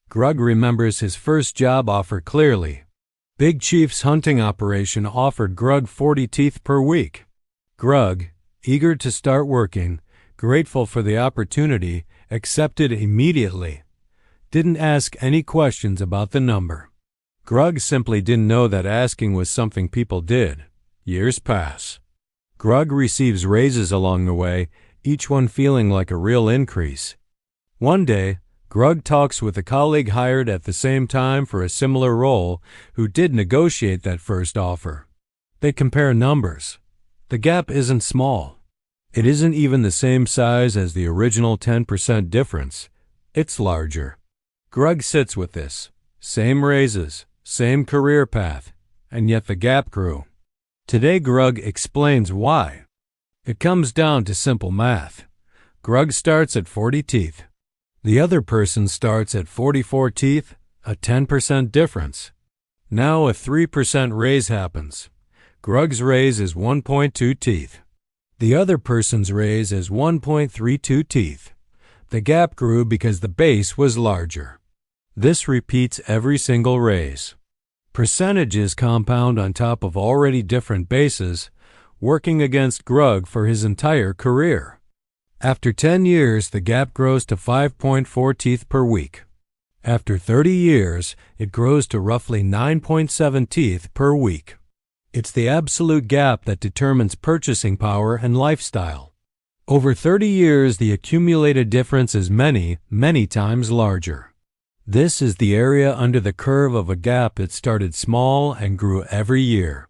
Grug remembers his first job offer clearly. Big Chief's hunting operation offered Grug 40 teeth per week. Grug, eager to start working, grateful for the opportunity, accepted immediately. Didn't ask any questions about the number. Grug simply didn't know that asking was something people did. Years pass. Grug receives raises along the way, each one feeling like a real increase. One day, Grug talks with a colleague hired at the same time for a similar role who did negotiate that first offer. They compare numbers. The gap isn't small. It isn't even the same size as the original 10% difference. It's larger. Grug sits with this. Same raises, same career path, and yet the gap grew. Today Grug explains why. It comes down to simple math. Grug starts at 40 teeth. The other person starts at 44 teeth, a 10% difference. Now a 3% raise happens. Grug's raise is 1.2 teeth. The other person's raise is 1.32 teeth. The gap grew because the base was larger. This repeats every single raise. Percentages compound on top of already different bases, working against Grug for his entire career. After 10 years, the gap grows to 5.4 teeth per week. After 30 years, it grows to roughly 9.7 teeth per week. It's the absolute gap that determines purchasing power and lifestyle. Over 30 years, the accumulated difference is many, many times larger. This is the area under the curve of a gap that started small and grew every year.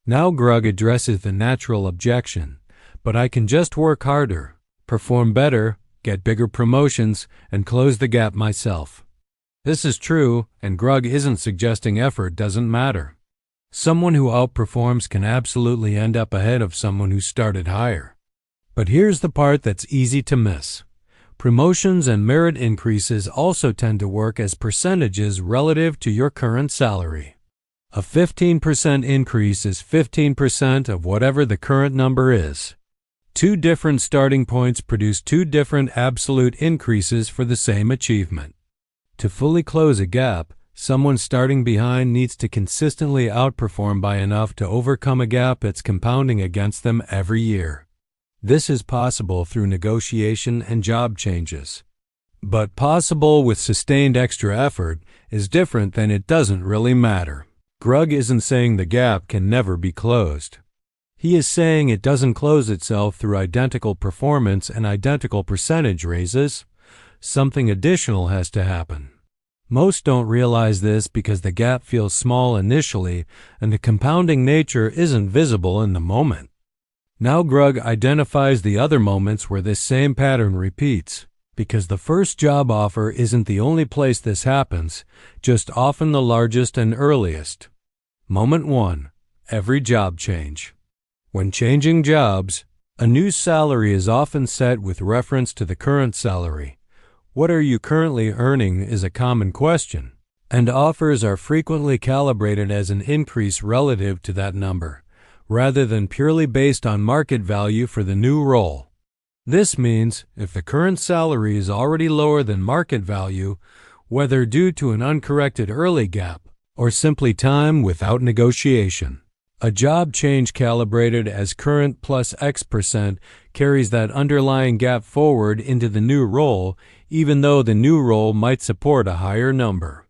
Now Grug addresses the natural objection, but I can just work harder, perform better, get bigger promotions, and close the gap myself. This is true, and Grug isn't suggesting effort doesn't matter. Someone who outperforms can absolutely end up ahead of someone who started higher. But here's the part that's easy to miss. Promotions and merit increases also tend to work as percentages relative to your current salary. A 15% increase is 15% of whatever the current number is. Two different starting points produce two different absolute increases for the same achievement. To fully close a gap, someone starting behind needs to consistently outperform by enough to overcome a gap that's compounding against them every year. This is possible through negotiation and job changes. But possible with sustained extra effort is different than it doesn't really matter. Grug isn't saying the gap can never be closed. He is saying it doesn't close itself through identical performance and identical percentage raises. Something additional has to happen. Most don't realize this because the gap feels small initially and the compounding nature isn't visible in the moment. Now Grug identifies the other moments where this same pattern repeats, because the first job offer isn't the only place this happens, just often the largest and earliest. Moment 1. Every job change. When changing jobs, a new salary is often set with reference to the current salary. What are you currently earning is a common question, and offers are frequently calibrated as an increase relative to that number, rather than purely based on market value for the new role. This means if the current salary is already lower than market value, whether due to an uncorrected early gap or simply time without negotiation, a job change calibrated as current plus X% carries that underlying gap forward into the new role, even though the new role might support a higher number.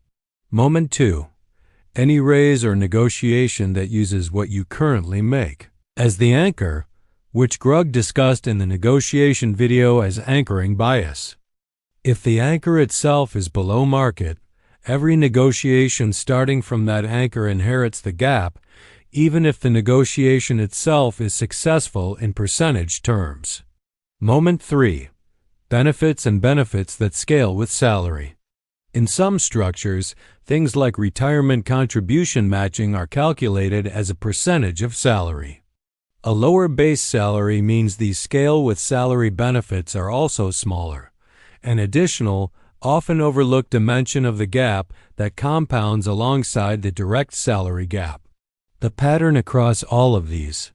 Moment 2. Any raise or negotiation that uses what you currently make as the anchor, which Grug discussed in the negotiation video as anchoring bias. If the anchor itself is below market, every negotiation starting from that anchor inherits the gap, even if the negotiation itself is successful in percentage terms. Moment 3. Benefits and benefits that scale with salary. In some structures, things like retirement contribution matching are calculated as a percentage of salary. A lower base salary means these scale with salary benefits are also smaller, an additional, often overlooked dimension of the gap that compounds alongside the direct salary gap. The pattern across all of these: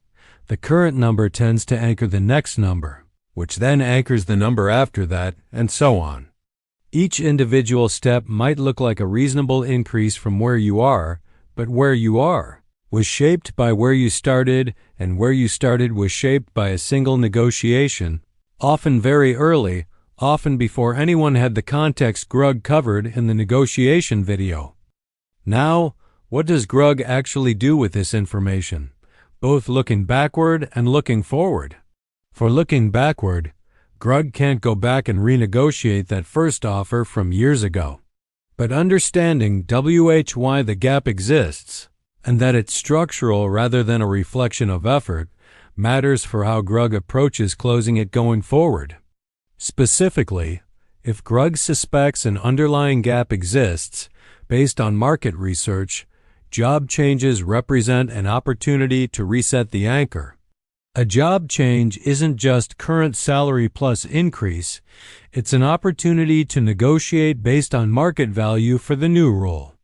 the current number tends to anchor the next number, which then anchors the number after that, and so on. Each individual step might look like a reasonable increase from where you are, but where you are was shaped by where you started, and where you started was shaped by a single negotiation, often very early, often before anyone had the context Grug covered in the negotiation video. Now, what does Grug actually do with this information, both looking backward and looking forward? For looking backward, Grug can't go back and renegotiate that first offer from years ago. But understanding why the gap exists, and that it's structural rather than a reflection of effort, matters for how Grug approaches closing it going forward. Specifically, if Grug suspects an underlying gap exists, based on market research, job changes represent an opportunity to reset the anchor. A job change isn't just current salary plus increase, it's an opportunity to negotiate based on market value for the new role.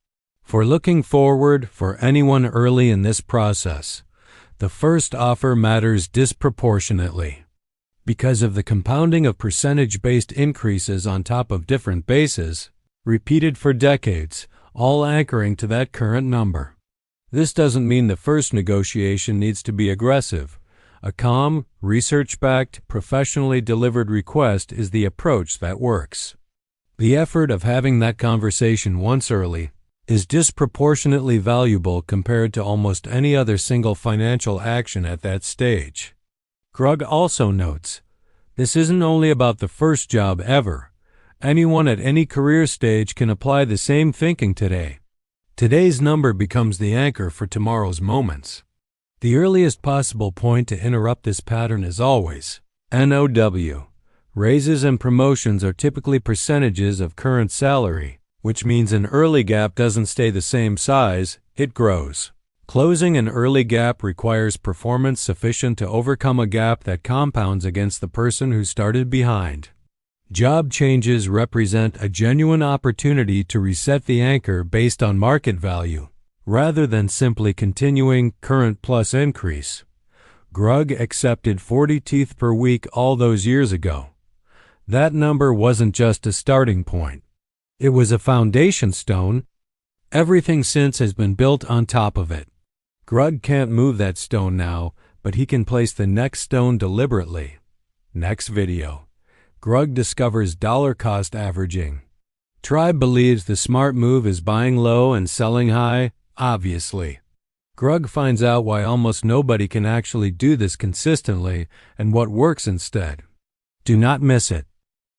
For looking forward, for anyone early in this process, the first offer matters disproportionately. Because of the compounding of percentage-based increases on top of different bases, repeated for decades, all anchoring to that current number. This doesn't mean the first negotiation needs to be aggressive. A calm, research-backed, professionally delivered request is the approach that works. The effort of having that conversation once early is disproportionately valuable compared to almost any other single financial action at that stage. Grug also notes, this isn't only about the first job ever. Anyone at any career stage can apply the same thinking today. Today's number becomes the anchor for tomorrow's moments. The earliest possible point to interrupt this pattern is always NOW. Raises and promotions are typically percentages of current salary, which means an early gap doesn't stay the same size, it grows. Closing an early gap requires performance sufficient to overcome a gap that compounds against the person who started behind. Job changes represent a genuine opportunity to reset the anchor based on market value, rather than simply continuing current plus increase. Grug accepted 40 teeth per week all those years ago. That number wasn't just a starting point. It was a foundation stone. Everything since has been built on top of it. Grug can't move that stone now, but he can place the next stone deliberately. Next video. Grug discovers dollar cost averaging. Tribe believes the smart move is buying low and selling high, obviously. Grug finds out why almost nobody can actually do this consistently and what works instead. Do not miss it.